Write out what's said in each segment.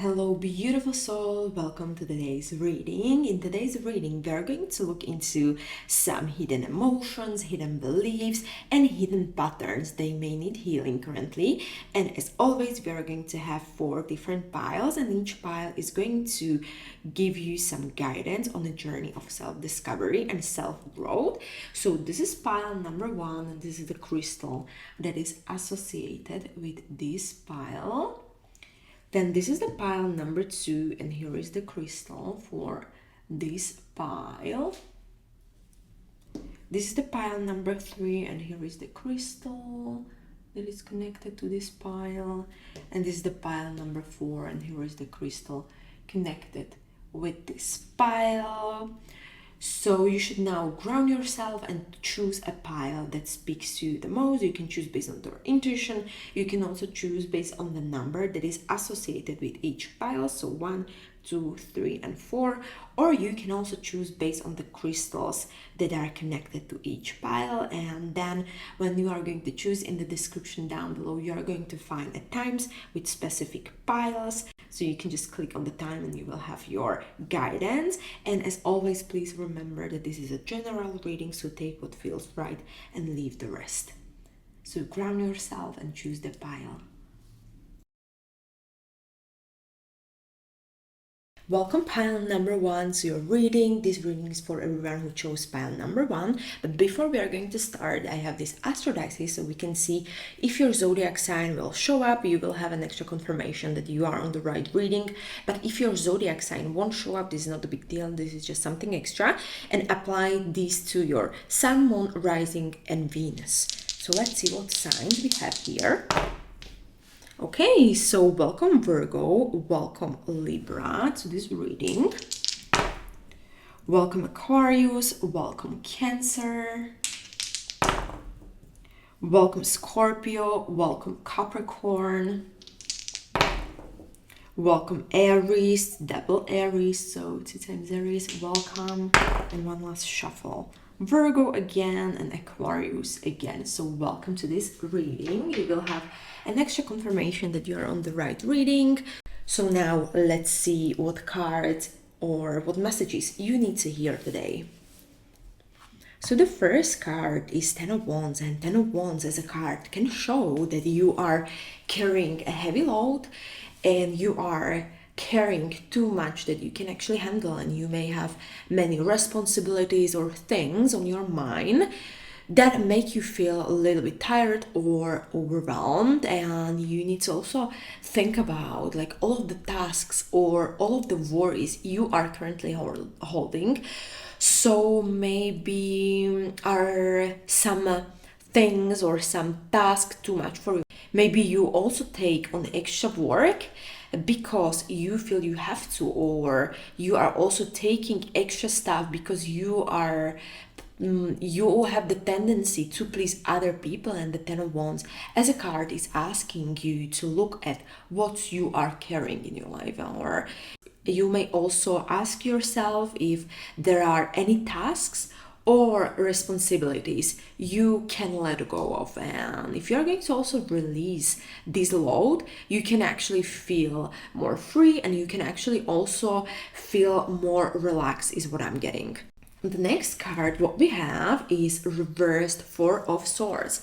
Hello, beautiful soul. Welcome to today's reading. In today's reading, we are going to look into some hidden emotions, hidden beliefs, and hidden patterns. They may need healing currently. And as always, we are going to have 4 different piles, and each pile is going to give you some guidance on the journey of self-discovery and self-growth. So this is pile number 1, and this is the crystal that is associated with this pile. Then this is the pile number 2, and here is the crystal for this pile. This is the pile number 3, and here is the crystal that is connected to this pile. And this is the pile number 4, and here is the crystal connected with this pile. So you should now ground yourself and choose a pile that speaks to you the most. You can choose based on your intuition. You can also choose based on the number that is associated with each pile. So 1, 2, 3, and 4. Or you can also choose based on the crystals that are connected to each pile. And then when you are going to choose, in the description down below, you are going to find at times with specific piles. So you can just click on the time and you will have your guidance. And as always, please remember that this is a general reading, so take what feels right and leave the rest. So ground yourself and choose the pile. Welcome pile number 1 to your reading. This reading is for everyone who chose pile number 1. But before we are going to start, I have this astro dice so we can see if your zodiac sign will show up. You will have an extra confirmation that you are on the right reading. But if your zodiac sign won't show up, this is not a big deal. This is just something extra. And apply these to your sun, moon, rising, and Venus. So let's see what signs we have here. Okay, so welcome Virgo, welcome Libra to this reading. Welcome Aquarius, welcome Cancer. Welcome Scorpio, welcome Capricorn. Welcome Aries, double Aries, so 2 times Aries, welcome. And one last shuffle. Virgo again and Aquarius again. So welcome to this reading. You will have an extra confirmation that you are on the right reading. So now let's see what cards or what messages you need to hear today. So the first card is 10 of Wands, and 10 of Wands as a card can show that you are carrying a heavy load and you are carrying too much that you can actually handle, and you may have many responsibilities or things on your mind that make you feel a little bit tired or overwhelmed. And you need to also think about like all of the tasks or all of the worries you are currently holding. So maybe are some things or some tasks too much for you. Maybe you also take on extra work because you feel you have to, or you are also taking extra stuff because you have the tendency to please other people. And the 10 of Wands as a card is asking you to look at what you are carrying in your life. Or you may also ask yourself if there are any tasks or responsibilities you can let go of. And if you're going to also release this load, you can actually feel more free, and you can actually also feel more relaxed is what I'm getting. The next card what we have is reversed 4 of Swords.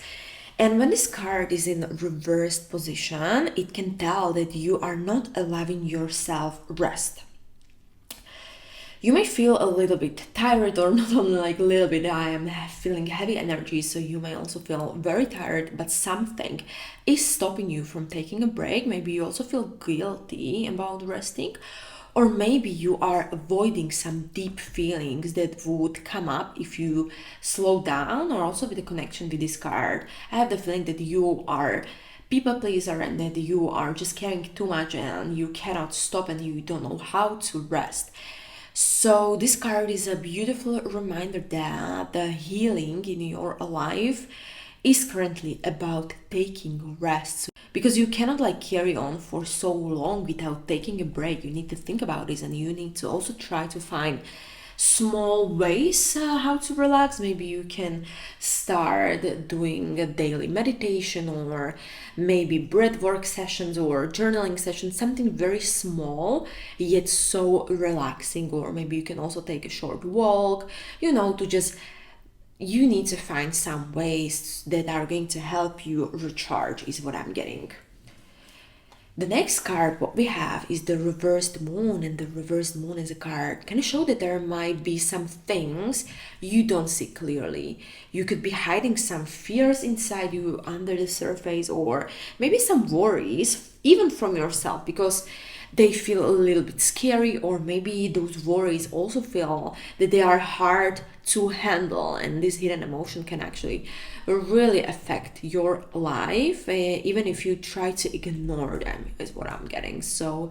And when this card is in reversed position, it can tell that you are not allowing yourself rest. You may feel a little bit tired, or not only like a little bit, I am feeling heavy energy, so you may also feel very tired, but something is stopping you from taking a break. Maybe you also feel guilty about resting, or maybe you are avoiding some deep feelings that would come up if you slow down. Or also with the connection with this card, I have the feeling that you are people pleaser and that you are just carrying too much and you cannot stop and you don't know how to rest. So this card is a beautiful reminder that the healing in your life is currently about taking rest, because you cannot like carry on for so long without taking a break. You need to think about this, and you need to also try to find small ways how to relax. Maybe you can start doing a daily meditation, or maybe breath work sessions or journaling sessions, something very small yet so relaxing. Or maybe you can also take a short walk, to just, you need to find some ways that are going to help you recharge, is what I'm getting. The next card, what we have is the reversed moon, and the reversed moon is a card can show that there might be some things you don't see clearly. You could be hiding some fears inside you under the surface, or maybe some worries, even from yourself, because they feel a little bit scary, or maybe those worries also feel that they are hard to handle, and this hidden emotion can actually really affect your life, even if you try to ignore them, is what I'm getting. So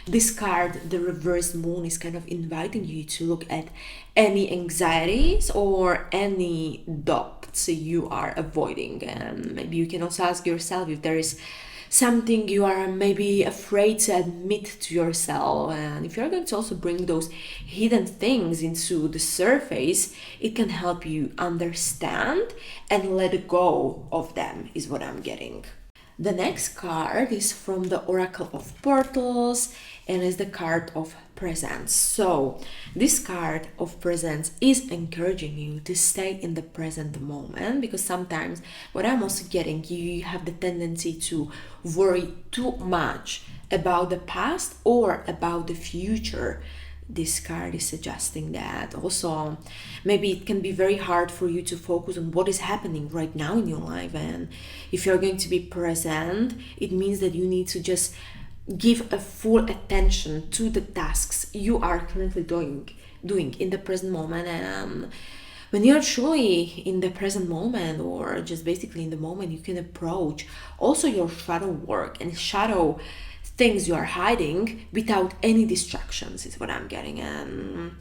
this card, the reverse moon, is kind of inviting you to look at any anxieties or any doubts you are avoiding, and maybe you can also ask yourself if there is something you are maybe afraid to admit to yourself. And if you're going to also bring those hidden things into the surface, it can help you understand and let go of them, is what I'm getting. The next card is from the Oracle of Portals, and is the card of presence. So this card of presence is encouraging you to stay in the present moment, because sometimes what I'm also getting, you have the tendency to worry too much about the past or about the future. This card is suggesting that also maybe it can be very hard for you to focus on what is happening right now in your life. And if you're going to be present, it means that you need to just give a full attention to the tasks you are currently doing in the present moment. And when you're truly in the present moment, or just basically in the moment, you can approach also your shadow work and shadow things you are hiding without any distractions, is what I'm getting. And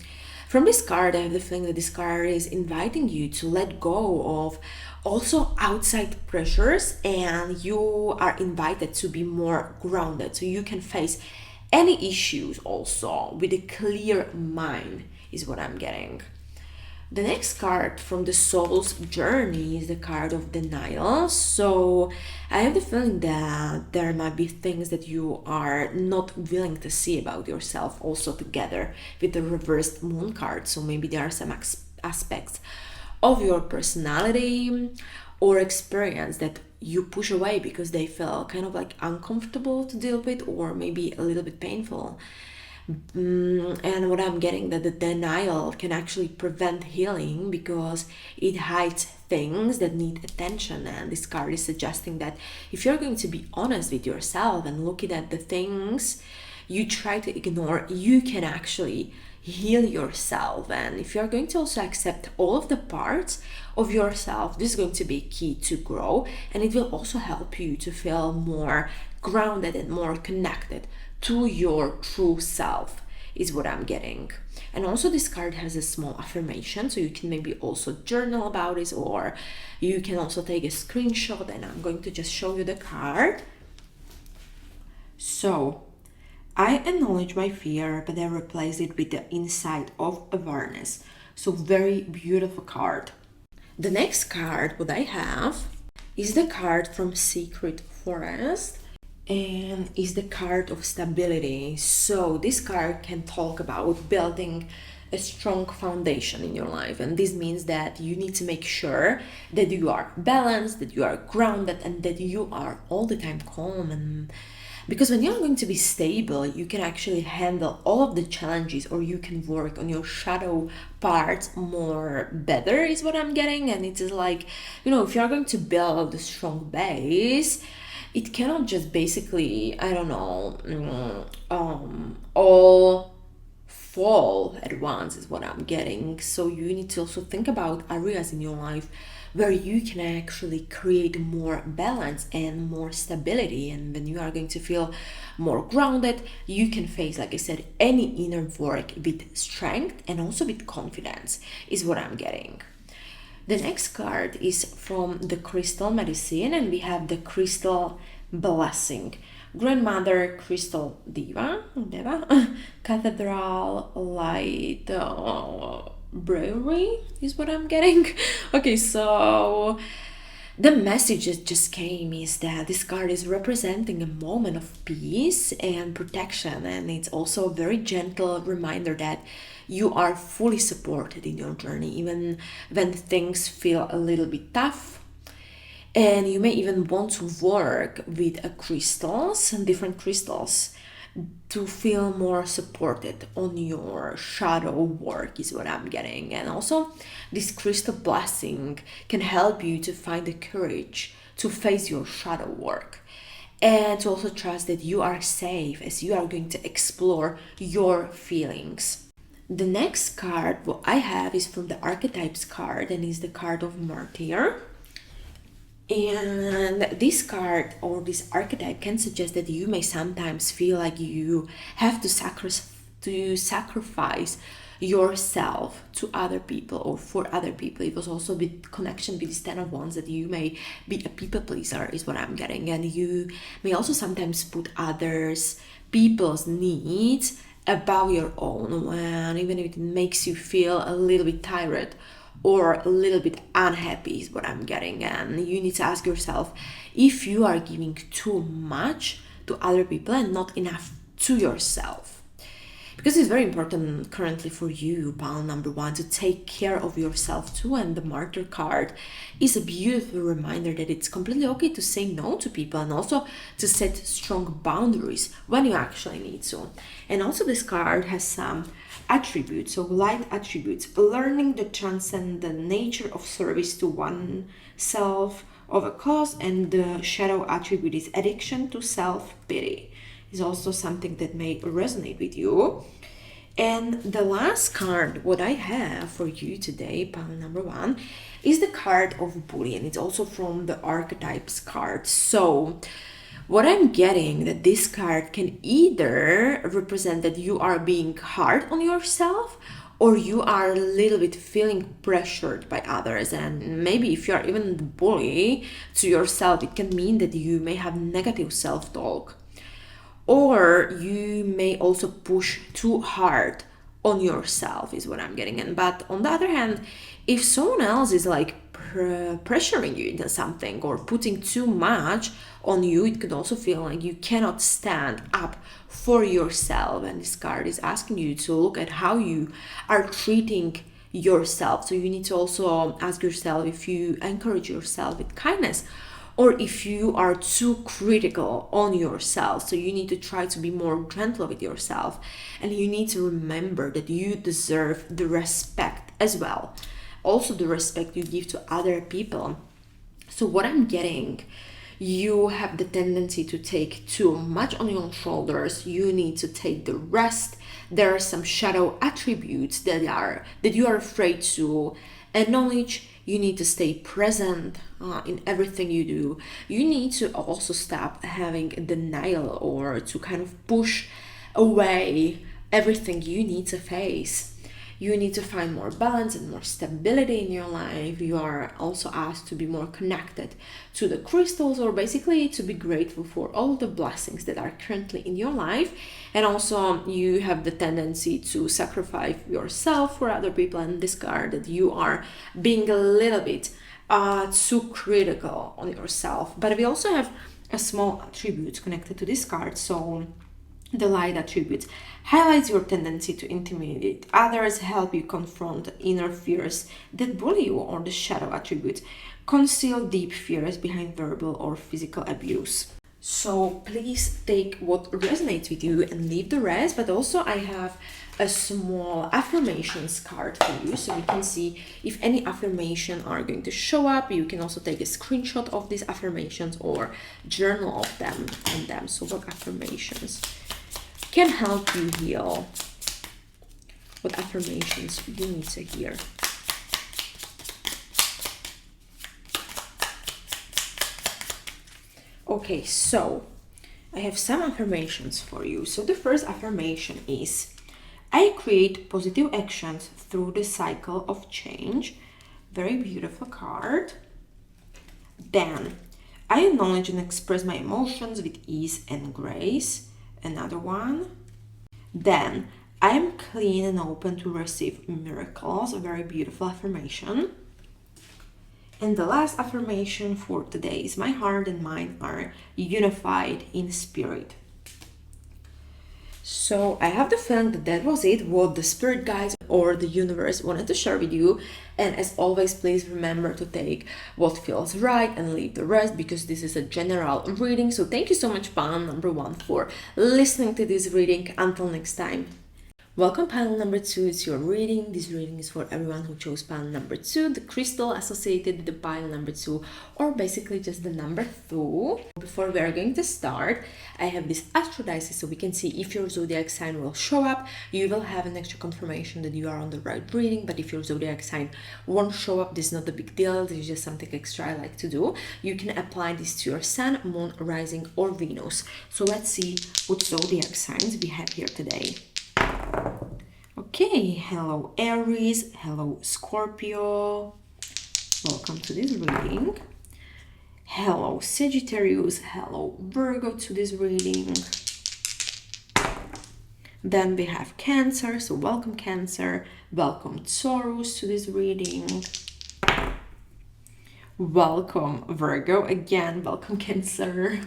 from this card, I have the feeling that this card is inviting you to let go of also outside pressures, and you are invited to be more grounded, so you can face any issues also with a clear mind, is what I'm getting. The next card from the soul's journey is the card of denial. So I have the feeling that there might be things that you are not willing to see about yourself, also together with the reversed moon card. So maybe there are some aspects of your personality or experience that you push away because they feel kind of like uncomfortable to deal with, or maybe a little bit painful. And what I'm getting, that the denial can actually prevent healing because it hides things that need attention. And this card is suggesting that if you're going to be honest with yourself and looking at the things you try to ignore, you can actually heal yourself. And if you're going to also accept all of the parts of yourself, this is going to be key to grow, and it will also help you to feel more grounded and more connected to your true self, is what I'm getting. And also this card has a small affirmation, so you can maybe also journal about it, or you can also take a screenshot, and I'm going to just show you the card. So I acknowledge my fear, but I replace it with the insight of awareness. So very beautiful card. The next card what I have is the card from Secret Forest, and is the card of stability. So this card can talk about building a strong foundation in your life, and this means that you need to make sure that you are balanced, that you are grounded, and that you are all the time calm. And because when you're going to be stable, you can actually handle all of the challenges, or you can work on your shadow parts more better, is what I'm getting. And it is like, if you're going to build a strong base, it cannot just basically, all fall at once, is what I'm getting. So you need to also think about areas in your life where you can actually create more balance and more stability. And when you are going to feel more grounded, you can face, like I said, any inner work with strength and also with confidence, is what I'm getting. The next card is from the Crystal Medicine, and we have the Crystal Blessing, Grandmother Crystal Deva, Cathedral Light Brewery is what I'm getting. Okay, so the message that just came is that this card is representing a moment of peace and protection, and it's also a very gentle reminder that you are fully supported in your journey, even when things feel a little bit tough. And you may even want to work with crystals and different crystals to feel more supported on your shadow work is what I'm getting. And also this crystal blessing can help you to find the courage to face your shadow work and to also trust that you are safe as you are going to explore your feelings. The next card what I have is from the archetypes card and is the card of martyr. And this card or this archetype can suggest that you may sometimes feel like you have to sacrifice yourself to other people or for other people. It was also with connection with this Ten of Wands that you may be a people pleaser is what I'm getting, and you may also sometimes put others people's needs above your own, and even if it makes you feel a little bit tired or a little bit unhappy is what I'm getting. And you need to ask yourself if you are giving too much to other people and not enough to yourself. Because it's very important currently for you, pile number one, to take care of yourself too. And the martyr card is a beautiful reminder that it's completely okay to say no to people and also to set strong boundaries when you actually need to. And also this card has some attributes, so light attributes, learning to transcend the nature of service to oneself of a cause, and the shadow attribute is addiction to self-pity. Is also something that may resonate with you. And the last card what I have for you today, pile number one, is the card of bully, and it's also from the archetypes card. So what I'm getting that this card can either represent that you are being hard on yourself or you are a little bit feeling pressured by others. And maybe if you are even the bully to yourself, it can mean that you may have negative self-talk, or you may also push too hard on yourself is what I'm getting in. But on the other hand, if someone else is like pressuring you into something or putting too much on you, it could also feel like you cannot stand up for yourself. And this card is asking you to look at how you are treating yourself. So you need to also ask yourself if you encourage yourself with kindness or if you are too critical on yourself. So you need to try to be more gentle with yourself, and you need to remember that you deserve the respect as well, also the respect you give to other people. So what I'm getting, you have the tendency to take too much on your shoulders. You need to take the rest. There are some shadow attributes that you are afraid to acknowledge. You need to stay present in everything you do. You need to also stop having denial or to kind of push away everything you need to face. You need to find more balance and more stability in your life. You are also asked to be more connected to the crystals, or basically to be grateful for all the blessings that are currently in your life. And also you have the tendency to sacrifice yourself for other people, and discard that you are being a little bit too critical on yourself. But we also have a small attribute connected to this card. So the light attribute highlights your tendency to intimidate others, help you confront inner fears that bully you, or the shadow attribute conceal deep fears behind verbal or physical abuse. So please take what resonates with you and leave the rest. But also I have a small affirmations card for you, so you can see if any affirmation are going to show up. You can also take a screenshot of these affirmations or journal of them on them. So what affirmations can help you heal? What affirmations you need to hear? Okay, so I have some affirmations for you. So the first affirmation is, I create positive actions through the cycle of change. Very beautiful card. Then, I acknowledge and express my emotions with ease and grace. Another one. Then, I am clean and open to receive miracles. A very beautiful affirmation. And the last affirmation for today is my heart and mind are unified in spirit. So I have the feeling that that was it, what the spirit guides or the universe wanted to share with you. And as always, please remember to take what feels right and leave the rest, because this is a general reading. So thank you so much, panel number 1, for listening to this reading. Until next time. Welcome, panel number 2. It's your reading. This reading is for everyone who chose panel number 2, the crystal associated with the pile number 2, or basically just the number 2. Before we are going to start, I have this astro dice so we can see if your zodiac sign will show up. You will have an extra confirmation that you are on the right reading, but if your zodiac sign won't show up, this is not a big deal. This is just something extra I like to do. You can apply this to your sun, moon, rising, or Venus. So let's see which zodiac signs we have here today. Okay, hello Aries, hello Scorpio, welcome to this reading. Hello Sagittarius, hello Virgo to this reading. Then we have Cancer, so welcome Cancer, welcome Taurus to this reading. Welcome Virgo, again, welcome Cancer.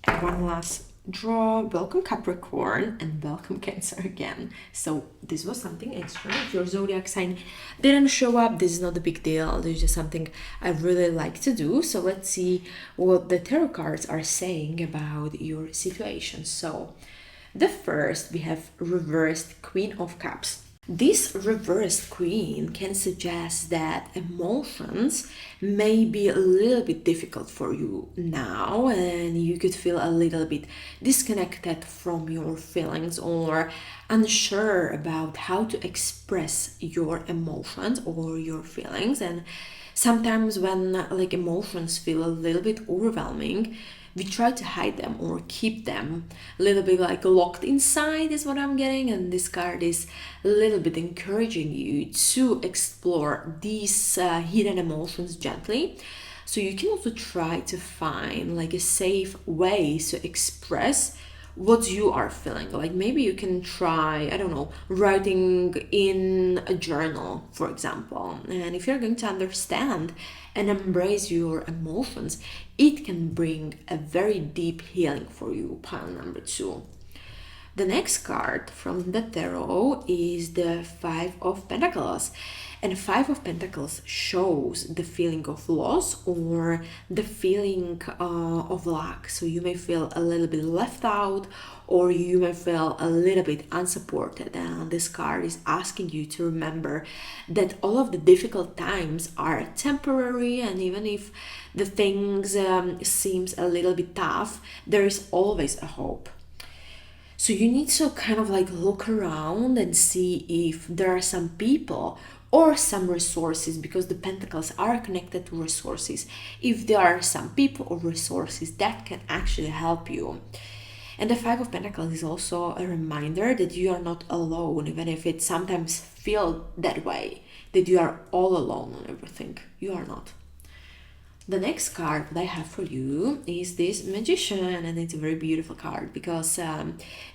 And one last draw, welcome Capricorn, and welcome Cancer again. So this was something extra. If your zodiac sign didn't show up, this is not a big deal. This is just something I really like to do. So let's see what the tarot cards are saying about your situation. So the first, we have reversed Queen of Cups. This reversed queen can suggest that emotions may be a little bit difficult for you now, and you could feel a little bit disconnected from your feelings or unsure about how to express your emotions or your feelings. And sometimes when emotions feel a little bit overwhelming, we try to hide them or keep them a little bit locked inside is what I'm getting. And this card is a little bit encouraging you to explore these hidden emotions gently. So you can also try to find a safe way to express what you are feeling. Maybe you can try, I don't know, writing in a journal, for example. And if you're going to understand and embrace your emotions, it can bring a very deep healing for you, pile number 2. The next card from the tarot is the Five of Pentacles. And Five of Pentacles shows the feeling of loss or the feeling of lack. So you may feel a little bit left out, or you may feel a little bit unsupported. And this card is asking you to remember that all of the difficult times are temporary, and even if the things seems a little bit tough, there is always a hope. So you need to kind of look around and see if there are some people or some resources, because the pentacles are connected to resources. If there are some people or resources that can actually help you. And the Five of Pentacles is also a reminder that you are not alone, even if it sometimes feels that way, that you are all alone on everything. You are not. The next card that I have for you is this Magician, and it's a very beautiful card because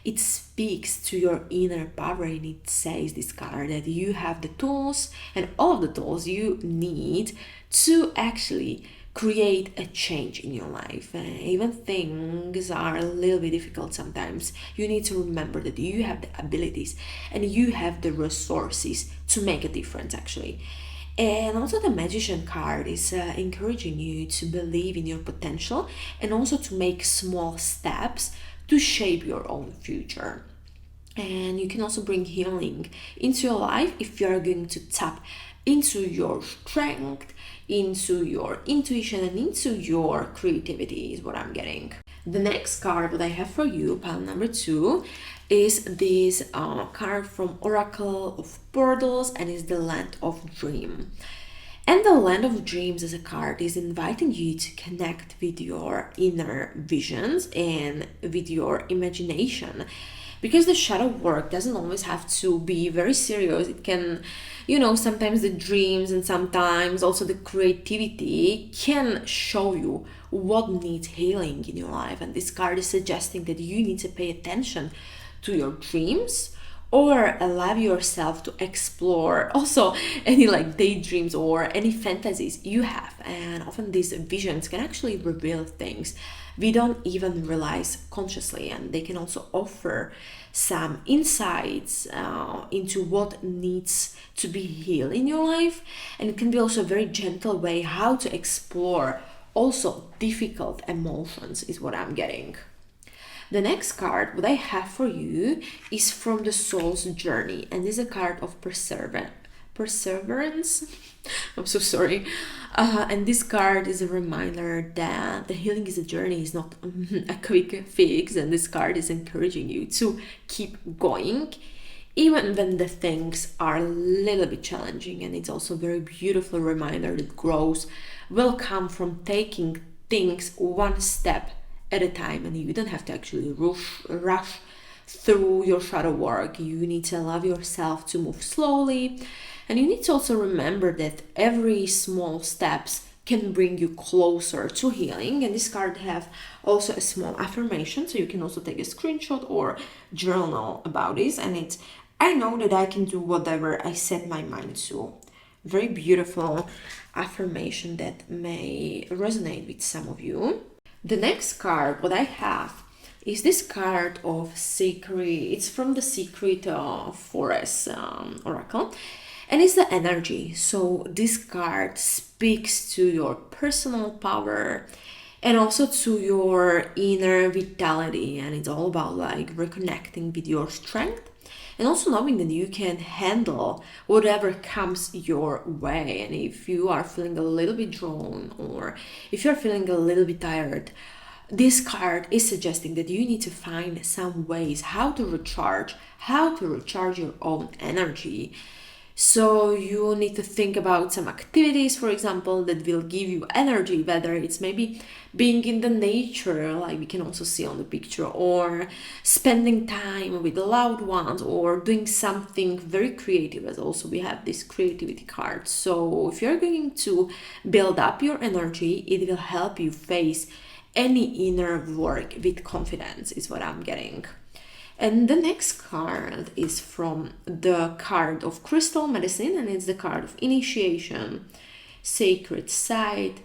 it speaks to your inner power, and it says, this card, that you have the tools and all of the tools you need to actually create a change in your life. Even things are a little bit difficult sometimes. You need to remember that you have the abilities and you have the resources to make a difference actually. And also the Magician card is encouraging you to believe in your potential and also to make small steps to shape your own future. And you can also bring healing into your life if you are going to tap into your strength, into your intuition, and into your creativity is what I'm getting. The next card that I have for you, pile number 2, is this card from Oracle of Portals, and is the Land of Dream. And the Land of Dreams as a card is inviting you to connect with your inner visions and with your imagination, because the shadow work doesn't always have to be very serious. It can, sometimes the dreams and sometimes also the creativity can show you what needs healing in your life. And this card is suggesting that you need to pay attention to your dreams, or allow yourself to explore also any like daydreams or any fantasies you have. And often these visions can actually reveal things we don't even realize consciously, and they can also offer some insights into what needs to be healed in your life. And it can be also a very gentle way how to explore also difficult emotions, is what I'm getting. The next card, what I have for you, is from the soul's journey, and this is a card of perseverance. I'm so sorry. And this card is a reminder that the healing is a journey, is not a quick fix. And this card is encouraging you to keep going, even when the things are a little bit challenging. And it's also a very beautiful reminder that growth will come from taking things one step at a time, and you don't have to actually rush through your shadow work. You need to allow yourself to move slowly, and you need to also remember that every small steps can bring you closer to healing. And this card have also a small affirmation, so you can also take a screenshot or journal about this. And it's, I know that I can do whatever I set my mind to. Very beautiful affirmation that may resonate with some of you. The next card, what I have, is this card of Secret. It's from the Secret Forest Oracle, and it's the energy. So this card speaks to your personal power and also to your inner vitality, and it's all about like reconnecting with your strength and also knowing that you can handle whatever comes your way. And if you are feeling a little bit drawn, or if you're feeling a little bit tired, this card is suggesting that you need to find some ways how to recharge your own energy. So you need to think about some activities, for example, that will give you energy, whether it's maybe being in the nature, like we can also see on the picture, or spending time with loved ones, or doing something very creative, as also we have this creativity card. So if you're going to build up your energy, it will help you face any inner work with confidence, is what I'm getting. And the next card is from the card of Crystal Medicine, and it's the card of initiation, sacred site.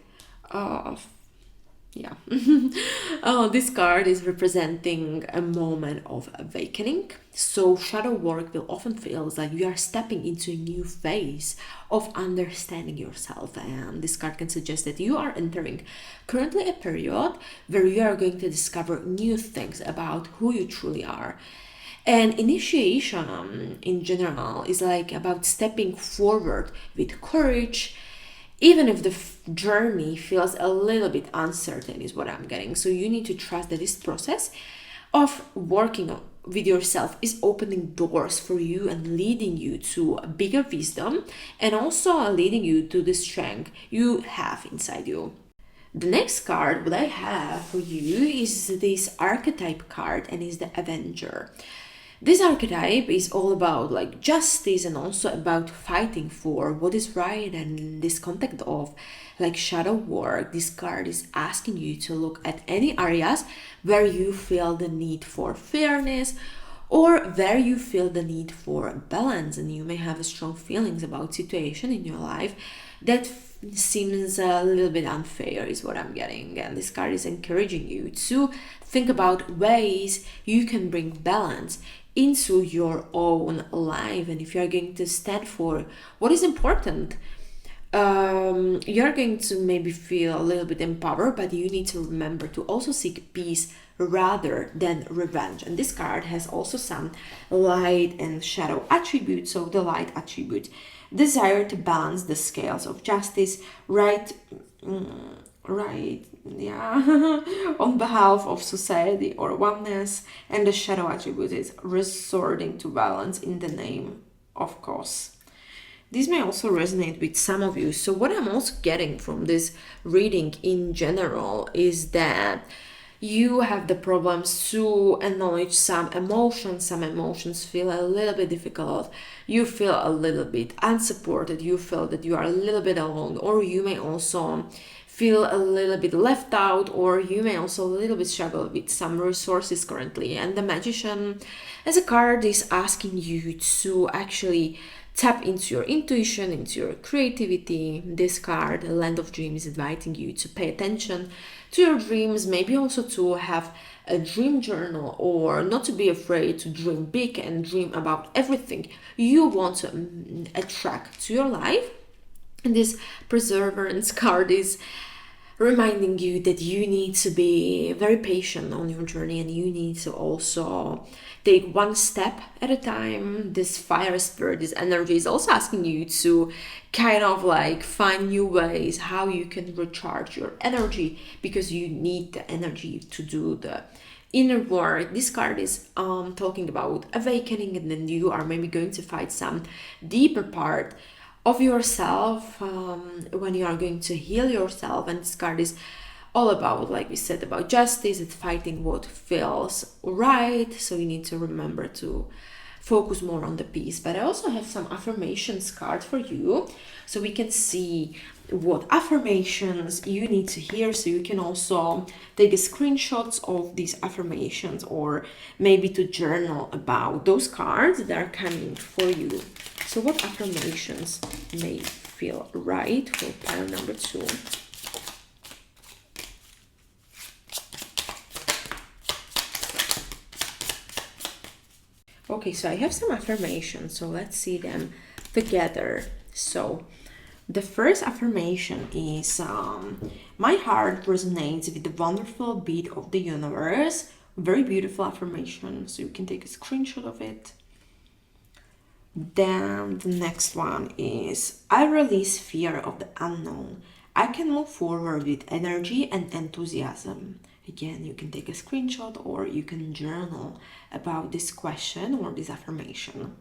This card is representing a moment of awakening. So shadow work will often feel like you are stepping into a new phase of understanding yourself, and this card can suggest that you are entering currently a period where you are going to discover new things about who you truly are. And initiation in general is like about stepping forward with courage, even if the journey feels a little bit uncertain, is what I'm getting. So you need to trust that this process of working with yourself is opening doors for you and leading you to a bigger wisdom, and also leading you to the strength you have inside you. The next card, what I have for you, is this archetype card, and is the Avenger. This archetype is all about like justice and also about fighting for what is right. And in this context of like shadow work, this card is asking you to look at any areas where you feel the need for fairness, or where you feel the need for balance, and you may have strong feelings about situation in your life that seems a little bit unfair, is what I'm getting. And this card is encouraging you to think about ways you can bring balance into your own life. And if you're going to stand for what is important, you're going to maybe feel a little bit empowered, but you need to remember to also seek peace rather than revenge. And this card has also some light and shadow attributes. So the light attribute, desire to balance the scales of justice, right, on behalf of society or oneness. And the shadow attribute is resorting to balance in the name of cause. This may also resonate with some of you. So what I'm also getting from this reading in general is that you have the problems to acknowledge some emotions feel a little bit difficult, you feel a little bit unsupported, you feel that you are a little bit alone, or you may also feel a little bit left out, or you may also a little bit struggle with some resources currently. And the Magician as a card is asking you to actually tap into your intuition, into your creativity. This card, the Land of Dreams, is inviting you to pay attention to your dreams, maybe also to have a dream journal, or not to be afraid to dream big and dream about everything you want to attract to your life. And this Perseverance card is reminding you that you need to be very patient on your journey, and you need to also take one step at a time. This Fire Spirit, this energy is also asking you to kind of like find new ways how you can recharge your energy, because you need the energy to do the inner work. This card is talking about awakening, and then you are maybe going to find some deeper part of yourself when you are going to heal yourself. And this card is all about, like we said, about justice. It's fighting what feels right, so you need to remember to focus more on the peace. But I also have some affirmations card for you, so we can see what affirmations you need to hear, so you can also take screenshots of these affirmations, or maybe to journal about those cards that are coming for you. So what affirmations may feel right for pile number 2? Okay, so I have some affirmations, so let's see them together. So the first affirmation is my heart resonates with the wonderful beat of the universe. Very beautiful affirmation, so you can take a screenshot of it. Then the next one is I release fear of the unknown. I can move forward with energy and enthusiasm. Again, you can take a screenshot, or you can journal about this question or this affirmation.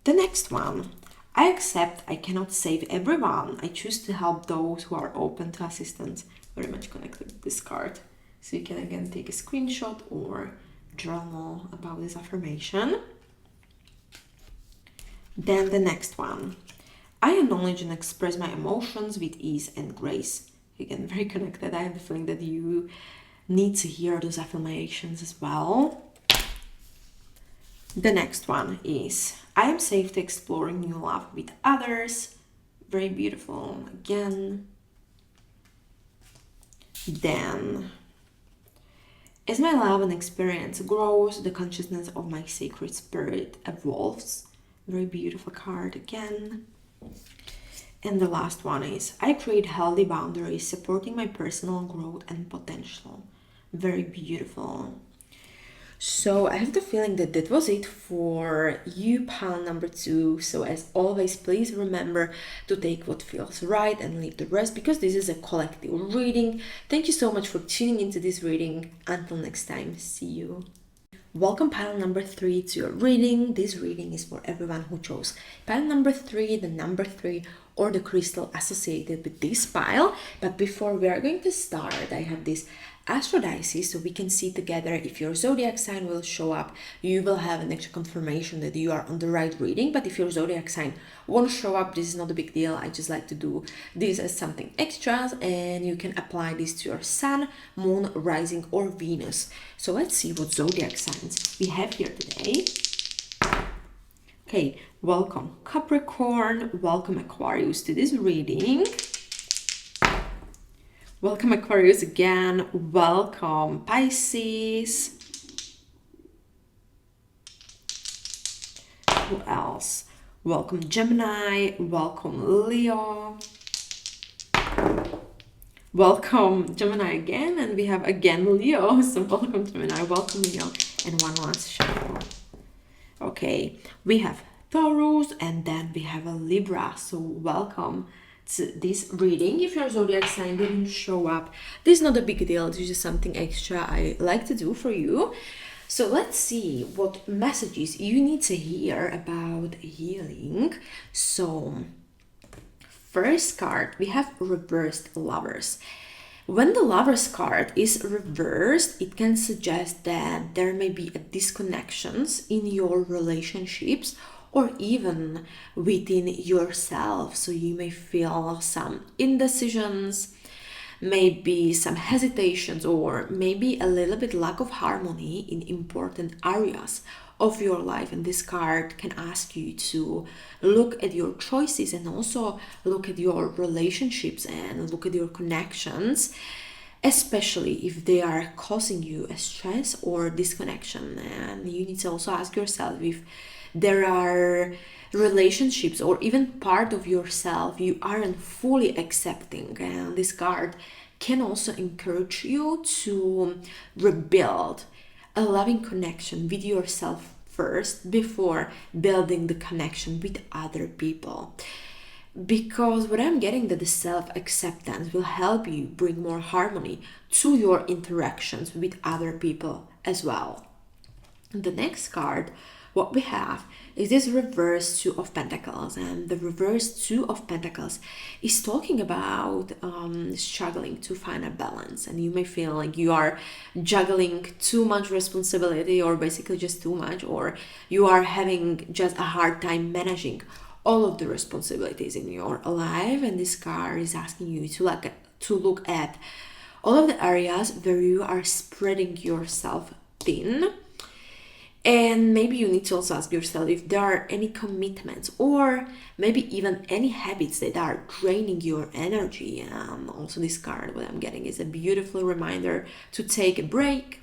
The next one, I accept I cannot save everyone. I choose to help those who are open to assistance. Very much connected with this card. So you can again take a screenshot or journal about this affirmation. Then the next one, I acknowledge and express my emotions with ease and grace. Again, very connected. I have the feeling that you need to hear those affirmations as well. The next one is I am safe to explore new love with others. Very beautiful again. Then, as my love and experience grows, the consciousness of my sacred spirit evolves. Very beautiful card again. And the last one is I create healthy boundaries, supporting my personal growth and potential. Very beautiful. So I have the feeling that that was it for you, pile number 2. So as always, please remember to take what feels right and leave the rest, because this is a collective reading. Thank you so much for tuning into this reading. Until next time, see you. Welcome pile number 3 to your reading. This reading is for everyone who chose pile number 3, the number 3, or the crystal associated with this pile. But before we are going to start, I have this astro dices, so we can see together if your zodiac sign will show up. You will have an extra confirmation that you are on the right reading. But if your zodiac sign won't show up, this is not a big deal. I just like to do this as something extra, and you can apply this to your sun, moon, rising, or Venus. So let's see what zodiac signs we have here today. Okay, welcome Capricorn, welcome Aquarius to this reading. Welcome Aquarius again, welcome Pisces. Who else? Welcome Gemini, welcome Leo. Welcome Gemini again, and we have again Leo, so welcome Gemini, welcome Leo, and one last shuffle. Okay, we have Taurus, and then we have a Libra, so welcome to this reading. If your zodiac sign didn't show up, this is not a big deal. This is just something extra I like to do for you. So let's see what messages you need to hear about healing. So first card, we have reversed lovers. When the Lover's card is reversed, it can suggest that there may be a disconnections in your relationships or even within yourself. So you may feel some indecisions, maybe some hesitations, or maybe a little bit lack of harmony in important areas of your life. And this card can ask you to look at your choices and also look at your relationships and look at your connections, especially if they are causing you a stress or disconnection. And you need to also ask yourself if there are relationships or even part of yourself you aren't fully accepting. And this card can also encourage you to rebuild a loving connection with yourself first before building the connection with other people. Because what I'm getting, that the self-acceptance will help you bring more harmony to your interactions with other people as well. And the next card, what we have is this reverse Two of Pentacles. And the reverse Two of Pentacles is talking about struggling to find a balance. And you may feel like you are juggling too much responsibility, or basically just too much, or you are having just a hard time managing all of the responsibilities in your life. And this card is asking you to look at all of the areas where you are spreading yourself thin. And maybe you need to also ask yourself if there are any commitments or maybe even any habits that are draining your energy. Also, this card, what I'm getting, is a beautiful reminder to take a break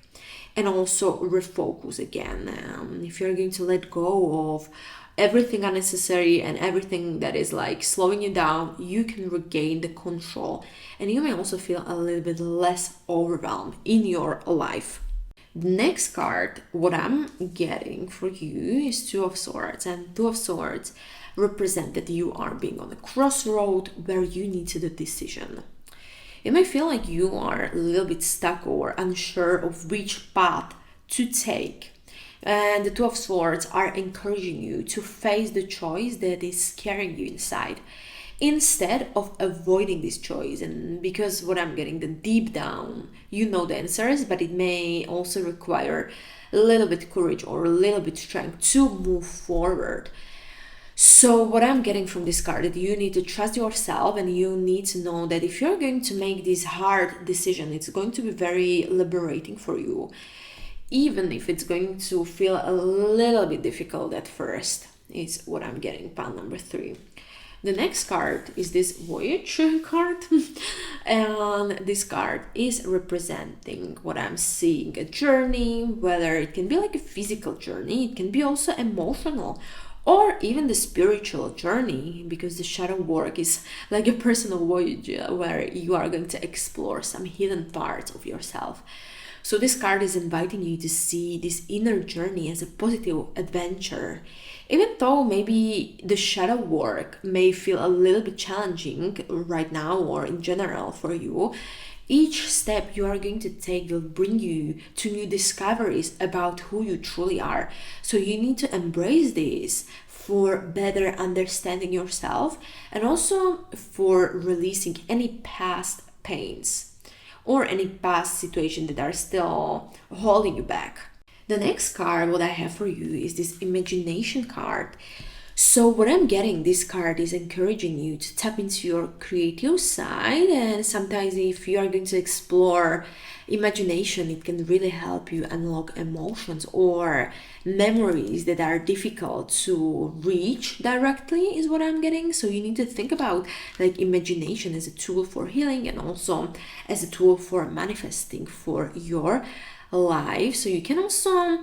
and also refocus again. If you're going to let go of everything unnecessary and everything that is like slowing you down, you can regain the control, and you may also feel a little bit less overwhelmed in your life. The next card, what I'm getting for you, is Two of Swords. And Two of Swords represent that you are being on a crossroad where you need to do a decision. It may feel like you are a little bit stuck or unsure of which path to take. And the Two of Swords are encouraging you to face the choice that is scaring you inside, instead of avoiding this choice. And because what I'm getting, the deep down, you know the answers, but it may also require a little bit courage or a little bit strength to move forward. So what I'm getting from this card, that you need to trust yourself, and you need to know that if you're going to make this hard decision, it's going to be very liberating for you, even if it's going to feel a little bit difficult at first. Is what I'm getting, pile number 3. The next card is this Voyage card, and this card is representing what I'm seeing, a journey, whether it can be like a physical journey, it can be also emotional, or even the spiritual journey, because the shadow work is like a personal voyage where you are going to explore some hidden parts of yourself. So this card is inviting you to see this inner journey as a positive adventure. Even though maybe the shadow work may feel a little bit challenging right now or in general for you, each step you are going to take will bring you to new discoveries about who you truly are. So you need to embrace this for better understanding yourself, and also for releasing any past pains or any past situations that are still holding you back. The next card, what I have for you, is this Imagination card. So what I'm getting, this card is encouraging you to tap into your creative side, and sometimes if you are going to explore imagination, it can really help you unlock emotions or memories that are difficult to reach directly, is what I'm getting. So you need to think about like imagination as a tool for healing and also as a tool for manifesting for your life. So you can also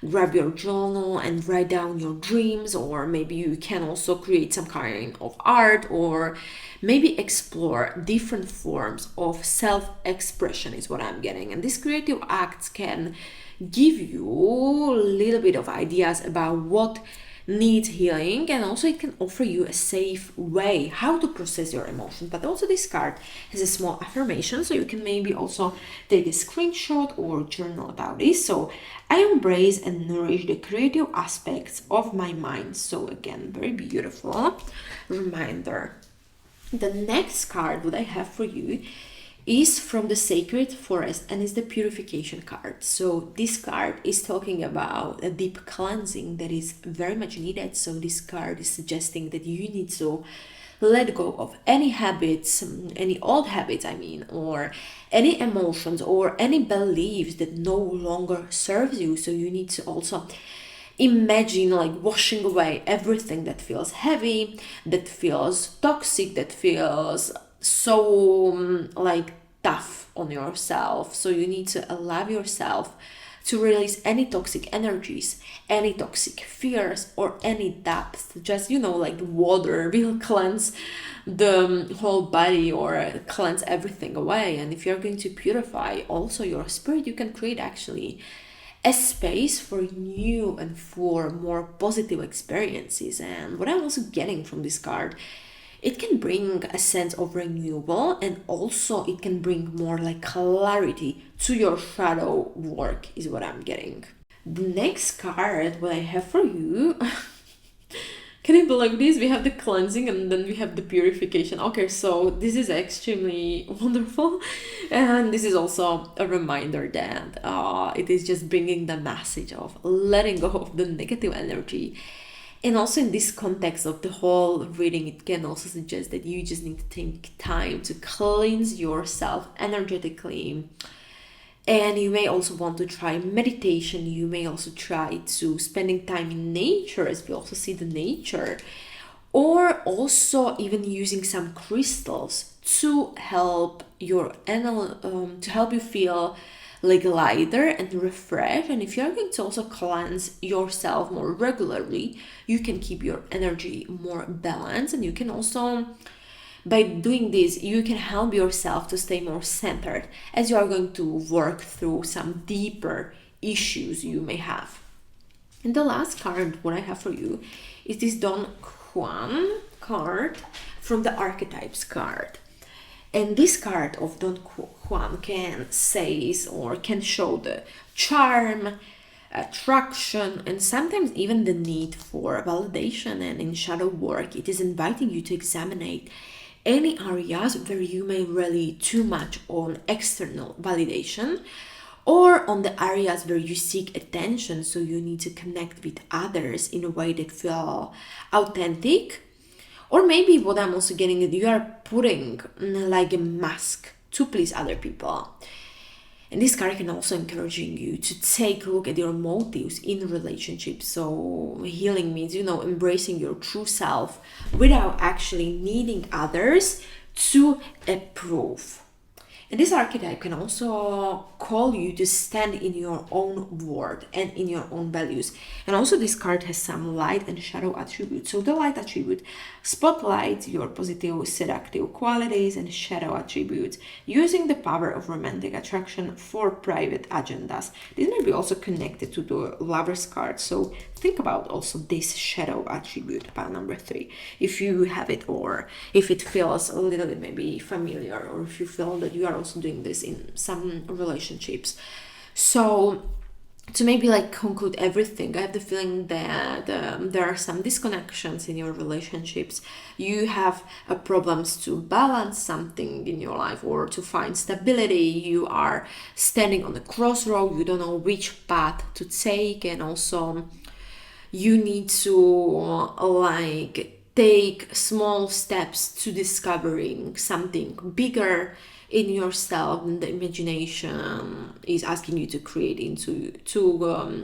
grab your journal and write down your dreams, or maybe you can also create some kind of art, or maybe explore different forms of self-expression, is what I'm getting. And these creative acts can give you a little bit of ideas about what needs healing, and also it can offer you a safe way how to process your emotions. But also this card has a small affirmation, so you can maybe also take a screenshot or journal about this. So I embrace and nourish the creative aspects of my mind. So again, very beautiful reminder. The next card what I have for you is from the Sacred Forest and is the Purification card. So this card is talking about a deep cleansing that is very much needed. So this card is suggesting that you need to let go of any habits, any old habits, or any emotions or any beliefs that no longer serves you. So you need to also imagine like washing away everything that feels heavy, that feels toxic, that feels so like tough on yourself. So you need to allow yourself to release any toxic energies, any toxic fears, or any depth. Just, like water will cleanse the whole body or cleanse everything away. And if you're going to purify also your spirit, you can create actually a space for new and for more positive experiences. And what I'm also getting from this card, it can bring a sense of renewal, and also it can bring more like clarity to your shadow work, is what I'm getting. The next card, what I have for you, can you believe this? We have the cleansing and then we have the purification. Okay, so this is extremely wonderful. And this is also a reminder that it is just bringing the message of letting go of the negative energy. And also in this context of the whole reading, it can also suggest that you just need to take time to cleanse yourself energetically. And you may also want to try meditation. You may also try to spending time in nature, as we also see the nature. Or also even using some crystals to help you feel like lighter and refreshed. And if you're going to also cleanse yourself more regularly, you can keep your energy more balanced. And you can also, by doing this, you can help yourself to stay more centered as you are going to work through some deeper issues you may have. And the last card, what I have for you, is this Don Juan card from the Archetypes card. And this card of Don Juan can show the charm, attraction, and sometimes even the need for validation. And in shadow work, it is inviting you to examine any areas where you may rely too much on external validation, or on the areas where you seek attention. So you need to connect with others in a way that feel authentic. Or maybe what I'm also getting is you are putting like a mask to please other people. And this card can also encouraging you to take a look at your motives in relationships. So healing means, embracing your true self without actually needing others to approve. And this archetype can also call you to stand in your own word and in your own values. And also this card has some light and shadow attributes. So the light attribute spotlights your positive seductive qualities, and shadow attributes using the power of romantic attraction for private agendas. This may be also connected to the Lover's card. So think about also this shadow attribute, pile number 3, if you have it, or if it feels a little bit maybe familiar, or if you feel that you are also doing this in some relationships. So to maybe like conclude everything, I have the feeling that there are some disconnections in your relationships. You have problems to balance something in your life or to find stability. You are standing on the crossroad. You don't know which path to take, and also you need to take small steps to discovering something bigger in yourself. And the imagination is asking you to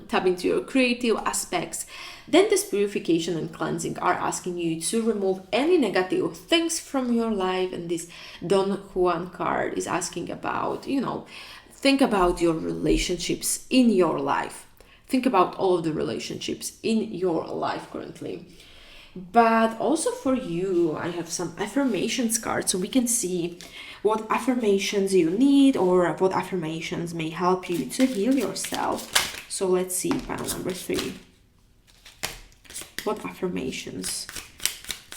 tap into your creative aspects. Then this purification and cleansing are asking you to remove any negative things from your life. And this Don Juan card is asking about, think about your relationships in your life. Think about all of the relationships in your life currently. But also for you, I have some affirmations cards, so we can see what affirmations you need or what affirmations may help you to heal yourself. So let's see, pile number 3. What affirmations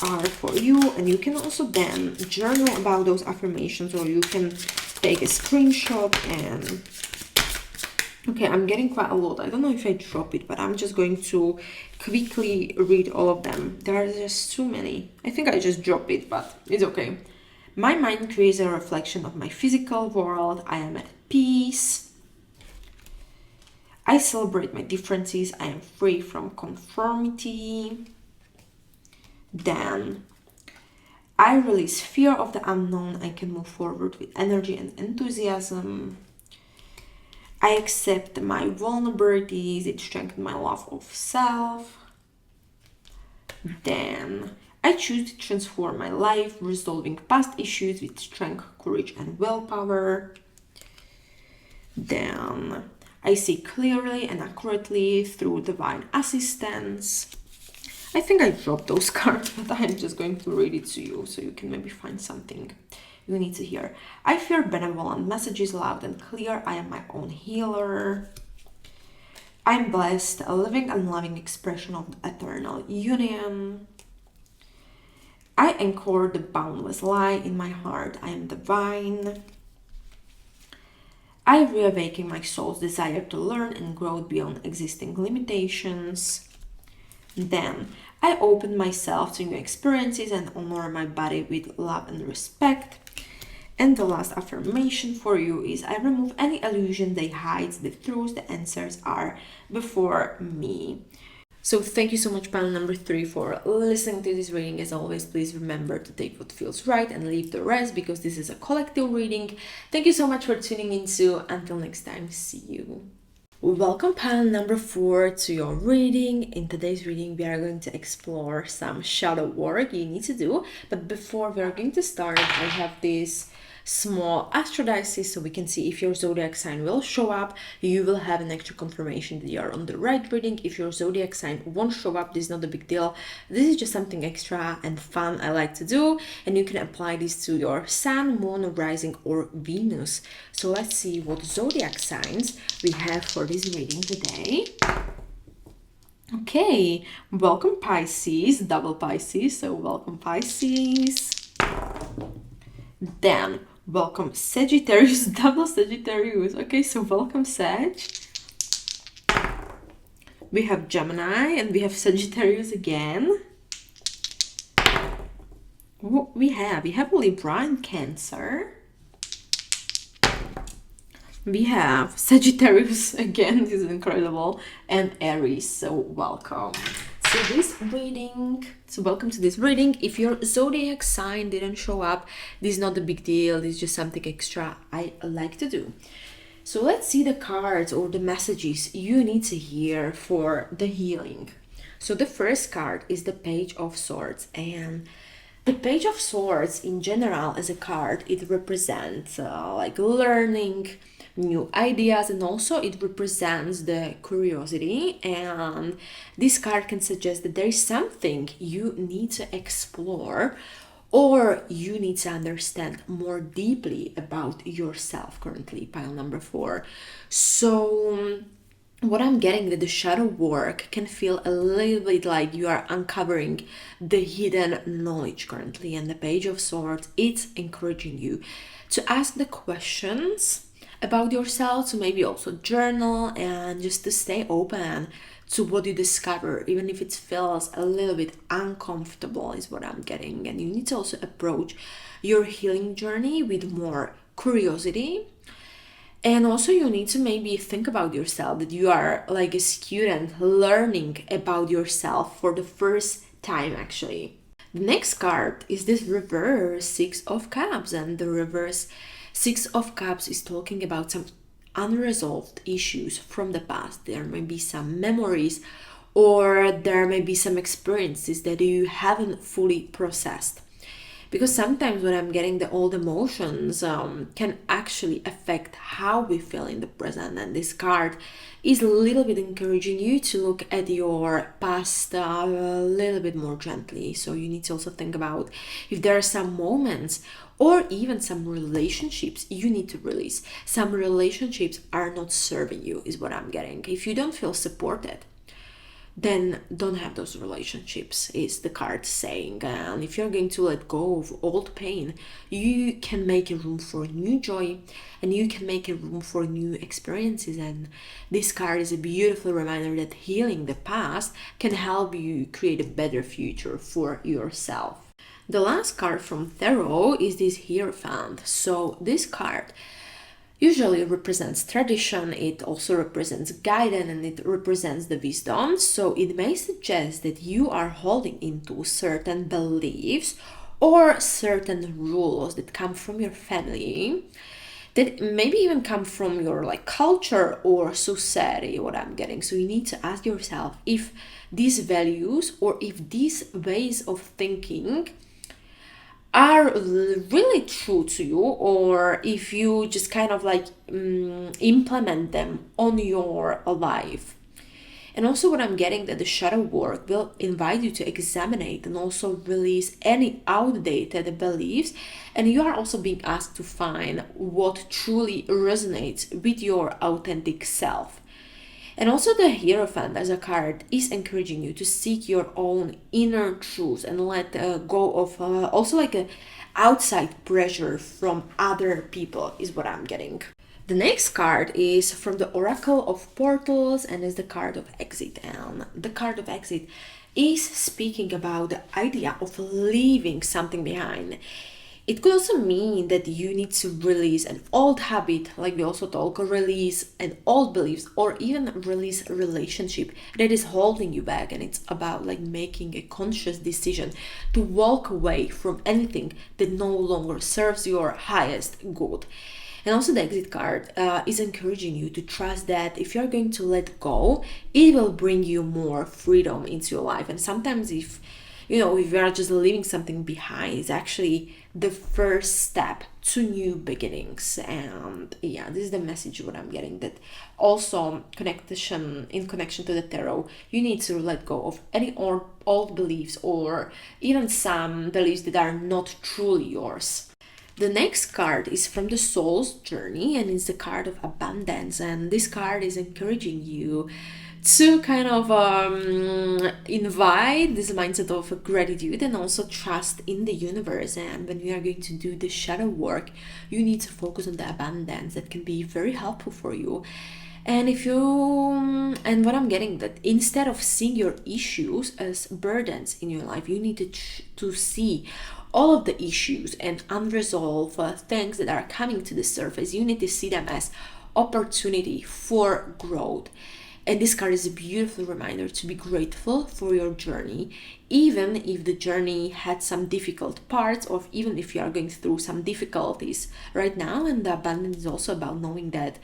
are for you? And you can also then journal about those affirmations, or you can take a screenshot and... Okay, I'm getting quite a lot. I don't know if I drop it, but I'm just going to quickly read all of them. There are just too many. I think I just dropped it, but it's okay. My mind creates a reflection of my physical world. I am at peace. I celebrate my differences. I am free from conformity. Then I release fear of the unknown. I can move forward with energy and enthusiasm. I accept my vulnerabilities. It strengthens my love of self. Then I choose to transform my life, resolving past issues with strength, courage, and willpower. Then I see clearly and accurately through divine assistance. I think I dropped those cards, but I'm just going to read it to you so you can maybe find something you need to hear. I hear benevolent messages loud and clear. I am my own healer. I'm blessed, a living and loving expression of the eternal union. I anchor the boundless light in my heart. I am divine. I reawaken my soul's desire to learn and grow beyond existing limitations. Then I open myself to new experiences and honor my body with love and respect. And the last affirmation for you is I remove any illusion that hides the truth. The answers are before me. So thank you so much, panel number 3, for listening to this reading. As always, please remember to take what feels right and leave the rest, because this is a collective reading. Thank you so much for tuning in. Until next time, see you. Welcome, panel number 4, to your reading. In today's reading, we are going to explore some shadow work you need to do. But before we are going to start, I have this small astrodices so we can see if your zodiac sign will show up. You will have an extra confirmation that you are on the right reading. If your zodiac sign won't show up, this is not a big deal. This is just something extra and fun I like to do, and you can apply this to your sun, moon, rising, or Venus. So let's see what zodiac signs we have for this reading today. Okay, welcome Pisces, double Pisces, so welcome Pisces. Then welcome Sagittarius, double Sagittarius. Okay, so welcome Sag. We have Gemini and we have Sagittarius again. What we have Libra and Cancer. We have Sagittarius again, this is incredible, and Aries, so welcome. Welcome to this reading. If your zodiac sign didn't show up, this is not a big deal. This is just something extra I like to do. So let's see the cards or the messages you need to hear for the healing. So the first card is the Page of Swords, and the Page of Swords in general as a card, it represents like learning new ideas, and also it represents the curiosity, and this card can suggest that there is something you need to explore or you need to understand more deeply about yourself currently, pile number 4. So what I'm getting, that the shadow work can feel a little bit like you are uncovering the hidden knowledge currently, and the Page of Swords, it's encouraging you to ask the questions about yourself, to maybe also journal, and just to stay open to what you discover, even if it feels a little bit uncomfortable, is what I'm getting. And you need to also approach your healing journey with more curiosity. And also you need to maybe think about yourself, that you are like a student learning about yourself for the first time actually. The next card is this reverse 6 of Cups, and the reverse 6 of Cups is talking about some unresolved issues from the past. There may be some memories, or there may be some experiences that you haven't fully processed. Because sometimes when I'm getting the old emotions can actually affect how we feel in the present. And this card is a little bit encouraging you to look at your past a little bit more gently. So you need to also think about if there are some moments or even some relationships you need to release. Some relationships are not serving you, is what I'm getting. If you don't feel supported, then don't have those relationships, is the card saying. And if you're going to let go of old pain, you can make a room for new joy, and you can make a room for new experiences. And this card is a beautiful reminder that healing the past can help you create a better future for yourself. The last card from Tarot is this Hierophant. So this card usually represents tradition, it also represents guidance, and it represents the wisdom. So it may suggest that you are holding into certain beliefs or certain rules that come from your family, that maybe even come from your like culture or society, what I'm getting. So you need to ask yourself if these values or if these ways of thinking are really true to you, or if you just kind of like implement them on your life. And also what I'm getting, that the shadow work will invite you to examine it and also release any outdated beliefs. And you are also being asked to find what truly resonates with your authentic self. And also the Hierophant as a card is encouraging you to seek your own inner truth and let go of also like a outside pressure from other people is what I'm getting. The next card is from the Oracle of Portals and is the card of Exit. And the card of Exit is speaking about the idea of leaving something behind. It could also mean that you need to release an old habit, like we also talk, release an old beliefs, or even release a relationship that is holding you back. And it's about like making a conscious decision to walk away from anything that no longer serves your highest good. And also the Exit card is encouraging you to trust that if you're going to let go, it will bring you more freedom into your life. And sometimes if you are just leaving something behind, it's actually the first step to new beginnings. And yeah, this is the message what I'm getting, that also in connection to the tarot, you need to let go of any old beliefs or even some beliefs that are not truly yours. The next card is from the Soul's Journey and it's the card of Abundance. And this card is encouraging you to kind of invite this mindset of gratitude and also trust in the universe. And when we are going to do the shadow work, you need to focus on the abundance that can be very helpful for you. And what I'm getting, that instead of seeing your issues as burdens in your life, you need to see all of the issues and unresolved things that are coming to the surface. You need to see them as opportunity for growth. And this card is a beautiful reminder to be grateful for your journey, even if the journey had some difficult parts, or even if you are going through some difficulties right now. And the abundance is also about knowing that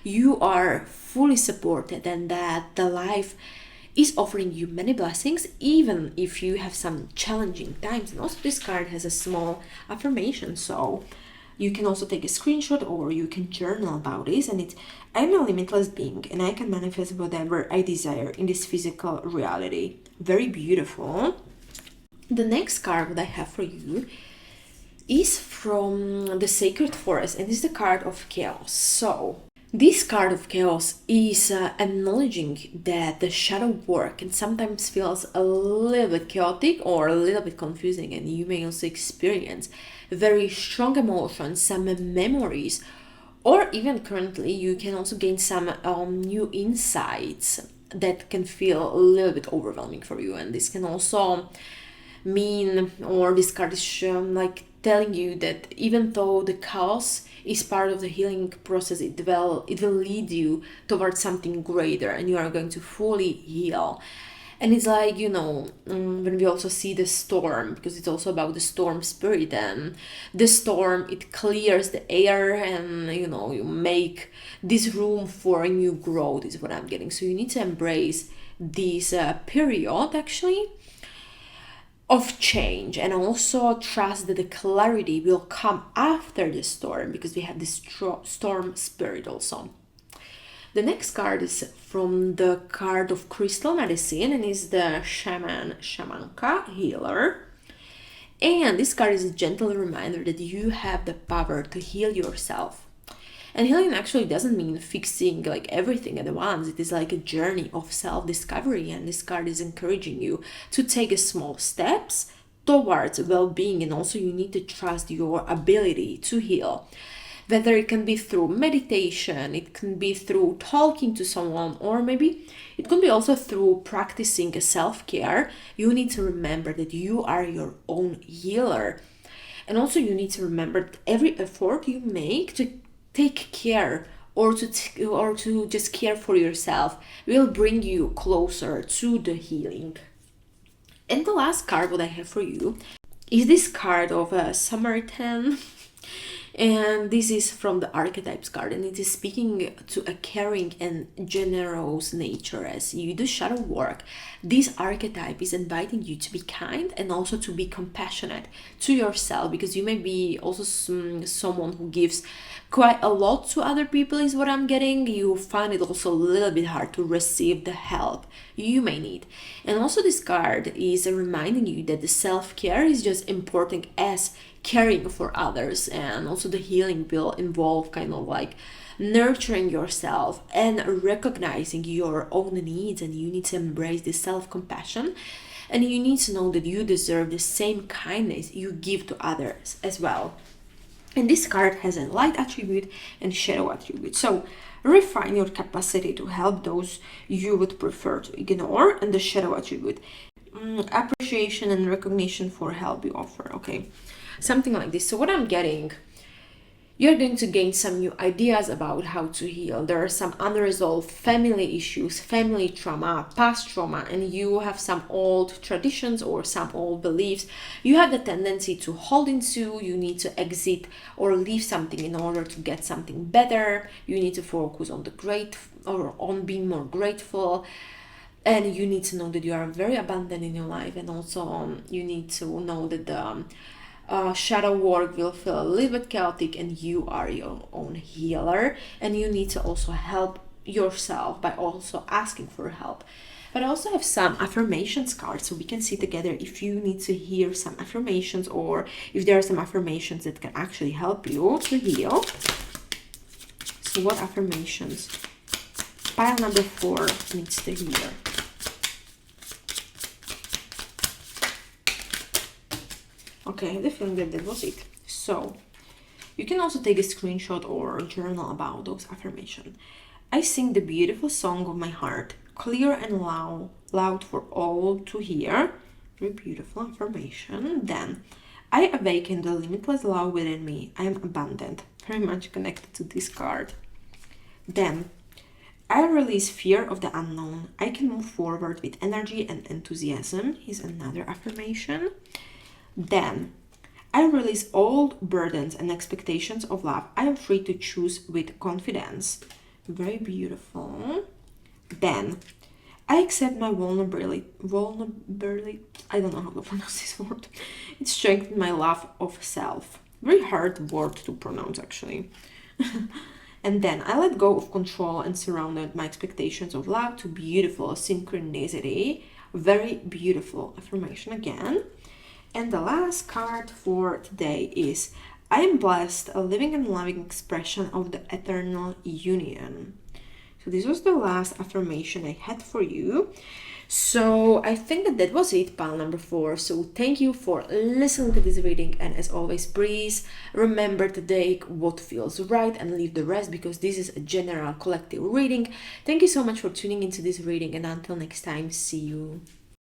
you are fully supported and that the life is offering you many blessings, even if you have some challenging times. And also this card has a small affirmation, so you can also take a screenshot or you can journal about this. And it's, I'm a limitless being and I can manifest whatever I desire in this physical reality. Very beautiful. The next card that I have for you is from the Sacred Forest and is the card of Chaos. So this card of Chaos is acknowledging that the shadow work can sometimes feels a little bit chaotic or a little bit confusing, and you may also experience very strong emotions, some memories, or even currently you can also gain some new insights that can feel a little bit overwhelming for you. And this can also mean, or this card is like telling you that even though the chaos is part of the healing process, it will lead you towards something greater and you are going to fully heal. And it's like, when we also see the storm, because it's also about the storm spirit, and the storm, it clears the air and, you make this room for a new growth is what I'm getting. So you need to embrace this period, actually, of change, and also trust that the clarity will come after the storm, because we have this storm spirit also. The next card is from the card of Crystal Medicine and is the Shamanka Healer. And this card is a gentle reminder that you have the power to heal yourself. And healing actually doesn't mean fixing like everything at once. It is like a journey of self-discovery, and this card is encouraging you to take a small steps towards well-being, and also you need to trust your ability to heal. whether it can be through meditation, it can be through talking to someone, or maybe it can be also through practicing a self-care. You need to remember that you are your own healer. And also you need to remember that every effort you make to take care or to just care for yourself will bring you closer to the healing. And the last card what I have for you is this card of a Samaritan. And this is from the archetypes card, and it is speaking to a caring and generous nature. As you do shadow work, this archetype is inviting you to be kind and also to be compassionate to yourself, because you may be also someone who gives quite a lot to other people, is what I'm getting. You find it also a little bit hard to receive the help you may need. And also this card is reminding you that the self-care is just important as caring for others, and also the healing will involve kind of like nurturing yourself and recognizing your own needs, and you need to embrace this self-compassion, and you need to know that you deserve the same kindness you give to others as well. And this card has a light attribute and shadow attribute. So refine your capacity to help those you would prefer to ignore, and the shadow attribute, appreciation and recognition for help you offer. Okay, something like this. So what I'm getting, you're going to gain some new ideas about how to heal. There are some unresolved family issues, family trauma, past trauma, and you have some old traditions or some old beliefs you have the tendency to hold into. You need to exit or leave something in order to get something better. You need to focus on the great, or on being more grateful. And you need to know that you are very abundant in your life, and also you need to know that the shadow work will feel a little bit chaotic, and you are your own healer, and you need to also help yourself by also asking for help. But I also have some affirmations cards, so we can see together if you need to hear some affirmations, or if there are some affirmations that can actually help you to heal. So what affirmations pile number 4 needs to hear? Okay, I have the feeling that that was it. So you can also take a screenshot or journal about those affirmations. I sing the beautiful song of my heart, clear and loud for all to hear. Very beautiful affirmation. Then, I awaken the limitless love within me. I am abundant. Very much connected to this card. Then, I release fear of the unknown. I can move forward with energy and enthusiasm. Is another affirmation. Then, I release all burdens and expectations of love. I am free to choose with confidence. Very beautiful. Then, I accept my vulnerability. I don't know how to pronounce this word. It strengthens my love of self. Very hard word to pronounce, actually. And then, I let go of control and surrounded my expectations of love to beautiful synchronicity. Very beautiful affirmation again. And the last card for today is, I am blessed, a living and loving expression of the eternal union. So this was the last affirmation I had for you. So I think that that was it, pile number 4. So thank you for listening to this reading, and as always, please remember to take what feels right and leave the rest, because this is a general collective reading. Thank you so much for tuning into this reading, and until next time, see you.